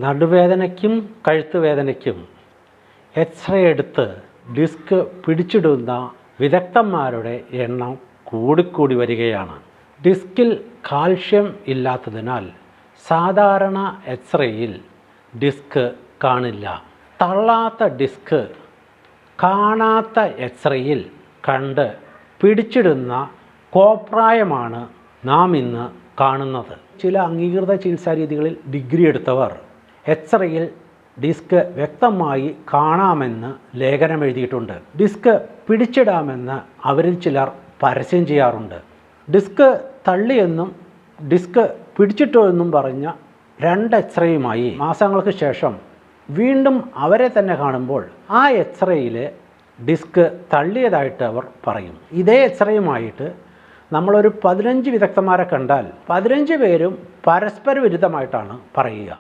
നടുവേദനയ്ക്കും കഴുത്തുവേദനയ്ക്കും x-ray എടുത്ത് disk പിടിച്ചിടുന്ന വിദഗ്ധന്മാരുടെ എണ്ണം കൂടിക്കൂടി വരികയാണ്. ഡിസ്കിൽ കാൽഷ്യം ഇല്ലാത്തതിനാൽ സാധാരണ എക്സ്റേയിൽ ഡിസ്ക് കാണില്ല. തള്ളാത്ത ഡിസ്ക് കാണാത്ത എക്സ്റേയിൽ കണ്ട് പിടിച്ചിടുന്ന കോപ്രായമാണ് നാം ഇന്ന് കാണുന്നത്. ചില അംഗീകൃത ചികിത്സാ രീതികളിൽ ഡിഗ്രി എടുത്തവർ എക്സ്റേയിൽ ഡിസ്ക് വ്യക്തമായി കാണാമെന്ന് ലേഖനം എഴുതിയിട്ടുണ്ട്. ഡിസ്ക് പിടിച്ചിടാമെന്ന് അവരിൽ ചിലർ പരസ്യം ചെയ്യാറുണ്ട്. ഡിസ്ക് തള്ളിയെന്നും ഡിസ്ക് പിടിച്ചിട്ടു എന്നും പറഞ്ഞ 2 എക്സ്റേയുമായി മാസങ്ങൾക്ക് ശേഷം വീണ്ടും അവരെ തന്നെ കാണുമ്പോൾ ആ എക്സ്റേയിൽ ഡിസ്ക് തള്ളിയതായിട്ട് അവർ പറയും. ഇതേ എക്സ്റേയുമായിട്ട് നമ്മളൊരു 15 വിദഗ്ധന്മാരെ കണ്ടാൽ 15 പേരും പരസ്പര വിരുദ്ധമായിട്ടാണ് പറയുക.